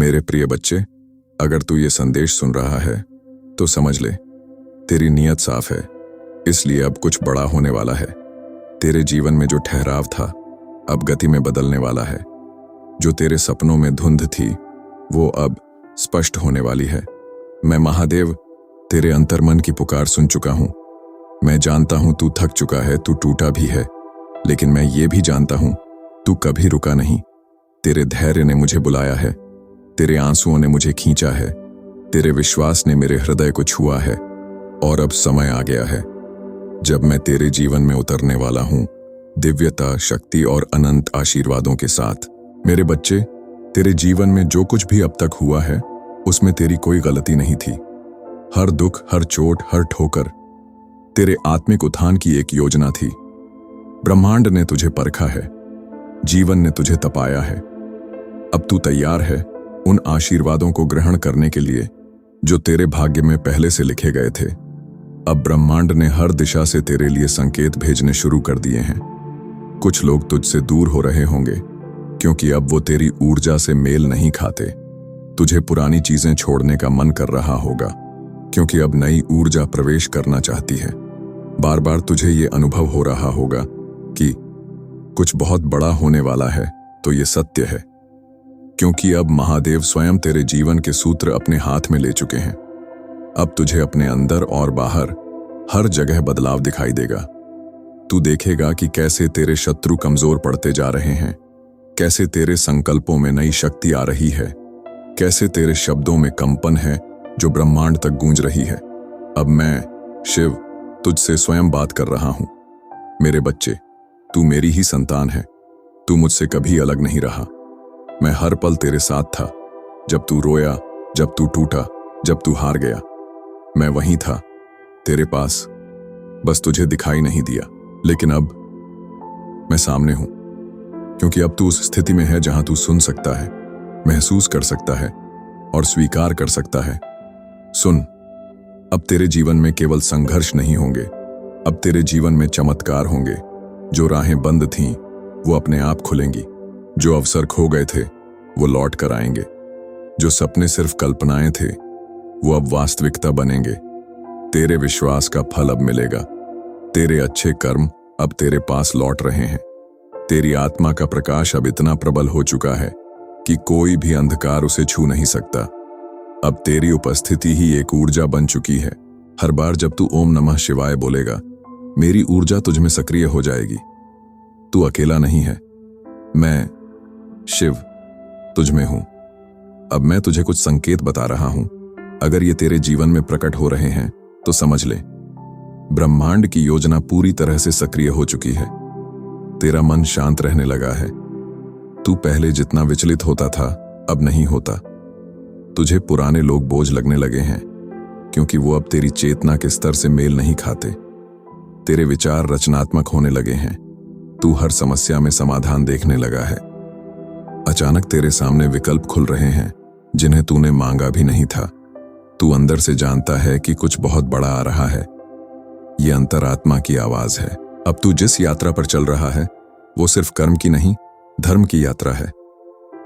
मेरे प्रिय बच्चे, अगर तू ये संदेश सुन रहा है तो समझ ले, तेरी नीयत साफ है, इसलिए अब कुछ बड़ा होने वाला है। तेरे जीवन में जो ठहराव था अब गति में बदलने वाला है। जो तेरे सपनों में धुंध थी वो अब स्पष्ट होने वाली है। मैं महादेव तेरे अंतर्मन की पुकार सुन चुका हूं। मैं जानता हूं तू थक चुका है, तू टूटा भी है, लेकिन मैं ये भी जानता हूं तू कभी रुका नहीं। तेरे धैर्य ने मुझे बुलाया है, तेरे आंसुओं ने मुझे खींचा है, तेरे विश्वास ने मेरे हृदय को छुआ है। और अब समय आ गया है जब मैं तेरे जीवन में उतरने वाला हूं, दिव्यता, शक्ति और अनंत आशीर्वादों के साथ। मेरे बच्चे, तेरे जीवन में जो कुछ भी अब तक हुआ है उसमें तेरी कोई गलती नहीं थी। हर दुख, हर चोट, हर ठोकर तेरे आत्मिक उत्थान की एक योजना थी। ब्रह्मांड ने तुझे परखा है, जीवन ने तुझे तपाया है। अब तू तैयार है उन आशीर्वादों को ग्रहण करने के लिए जो तेरे भाग्य में पहले से लिखे गए थे। अब ब्रह्मांड ने हर दिशा से तेरे लिए संकेत भेजने शुरू कर दिए हैं। कुछ लोग तुझसे दूर हो रहे होंगे क्योंकि अब वो तेरी ऊर्जा से मेल नहीं खाते। तुझे पुरानी चीजें छोड़ने का मन कर रहा होगा क्योंकि अब नई ऊर्जा प्रवेश करना चाहती है। बार बार तुझे ये अनुभव हो रहा होगा कि कुछ बहुत बड़ा होने वाला है, तो ये सत्य है क्योंकि अब महादेव स्वयं तेरे जीवन के सूत्र अपने हाथ में ले चुके हैं। अब तुझे अपने अंदर और बाहर हर जगह बदलाव दिखाई देगा। तू देखेगा कि कैसे तेरे शत्रु कमजोर पड़ते जा रहे हैं, कैसे तेरे संकल्पों में नई शक्ति आ रही है, कैसे तेरे शब्दों में कंपन है जो ब्रह्मांड तक गूंज रही है। अब मैं शिव तुझसे स्वयं बात कर रहा हूं। मेरे बच्चे, तू मेरी ही संतान है। तू मुझसे कभी अलग नहीं रहा। मैं हर पल तेरे साथ था। जब तू रोया, जब तू टूटा, जब तू हार गया, मैं वहीं था तेरे पास, बस तुझे दिखाई नहीं दिया। लेकिन अब मैं सामने हूं क्योंकि अब तू उस स्थिति में है जहां तू सुन सकता है, महसूस कर सकता है और स्वीकार कर सकता है। सुन, अब तेरे जीवन में केवल संघर्ष नहीं होंगे, अब तेरे जीवन में चमत्कार होंगे। जो राहें बंद थीं वो अपने आप खुलेंगी, जो अवसर खो गए थे वो लौट कर आएंगे, जो सपने सिर्फ कल्पनाएं थे वो अब वास्तविकता बनेंगे। तेरे विश्वास का फल अब मिलेगा। तेरे अच्छे कर्म अब तेरे पास लौट रहे हैं। तेरी आत्मा का प्रकाश अब इतना प्रबल हो चुका है कि कोई भी अंधकार उसे छू नहीं सकता। अब तेरी उपस्थिति ही एक ऊर्जा बन चुकी है। हर बार जब तू ओम नमः शिवाय बोलेगा, मेरी ऊर्जा तुझ में सक्रिय हो जाएगी। तू अकेला नहीं है, मैं शिव तुझ में हूं। अब मैं तुझे कुछ संकेत बता रहा हूं। अगर ये तेरे जीवन में प्रकट हो रहे हैं तो समझ ले, ब्रह्मांड की योजना पूरी तरह से सक्रिय हो चुकी है। तेरा मन शांत रहने लगा है। तू पहले जितना विचलित होता था अब नहीं होता। तुझे पुराने लोग बोझ लगने लगे हैं क्योंकि वो अब तेरी चेतना के स्तर से मेल नहीं खाते। तेरे विचार रचनात्मक होने लगे हैं। तू हर समस्या में समाधान देखने लगा है। अचानक तेरे सामने विकल्प खुल रहे हैं जिन्हें तूने मांगा भी नहीं था। तू अंदर से जानता है कि कुछ बहुत बड़ा आ रहा है। ये अंतरात्मा की आवाज है। अब तू जिस यात्रा पर चल रहा है वो सिर्फ कर्म की नहीं, धर्म की यात्रा है।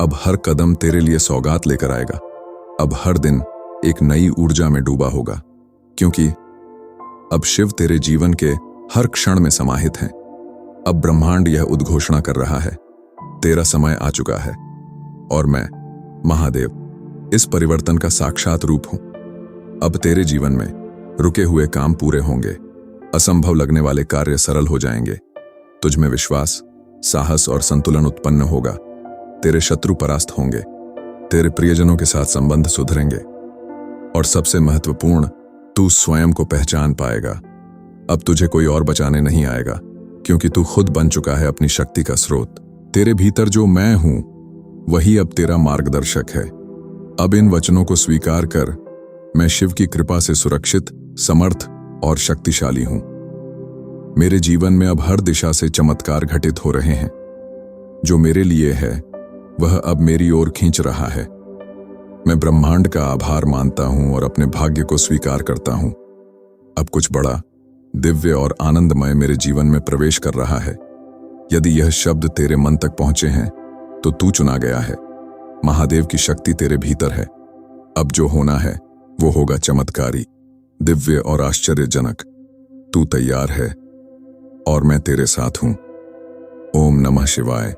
अब हर कदम तेरे लिए सौगात लेकर आएगा। अब हर दिन एक नई ऊर्जा में डूबा होगा क्योंकि अब शिव तेरे जीवन के हर क्षण में समाहित है। अब ब्रह्मांड यह उद्घोषणा कर रहा है, तेरा समय आ चुका है और मैं महादेव इस परिवर्तन का साक्षात रूप हूं। अब तेरे जीवन में रुके हुए काम पूरे होंगे, असंभव लगने वाले कार्य सरल हो जाएंगे। तुझ में विश्वास, साहस और संतुलन उत्पन्न होगा। तेरे शत्रु परास्त होंगे, तेरे प्रियजनों के साथ संबंध सुधरेंगे और सबसे महत्वपूर्ण, तू स्वयं को पहचान पाएगा। अब तुझे कोई और बचाने नहीं आएगा क्योंकि तू खुद बन चुका है अपनी शक्ति का स्रोत। तेरे भीतर जो मैं हूं वही अब तेरा मार्गदर्शक है। अब इन वचनों को स्वीकार कर, मैं शिव की कृपा से सुरक्षित, समर्थ और शक्तिशाली हूं। मेरे जीवन में अब हर दिशा से चमत्कार घटित हो रहे हैं। जो मेरे लिए है वह अब मेरी ओर खींच रहा है। मैं ब्रह्मांड का आभार मानता हूं और अपने भाग्य को स्वीकार करता हूं। अब कुछ बड़ा, दिव्य और आनंदमय मेरे जीवन में प्रवेश कर रहा है। यदि यह शब्द तेरे मन तक पहुंचे हैं तो तू चुना गया है। महादेव की शक्ति तेरे भीतर है। अब जो होना है वो होगा चमत्कारी, दिव्य और आश्चर्यजनक। तू तैयार है और मैं तेरे साथ हूं। ओम नमः शिवाय।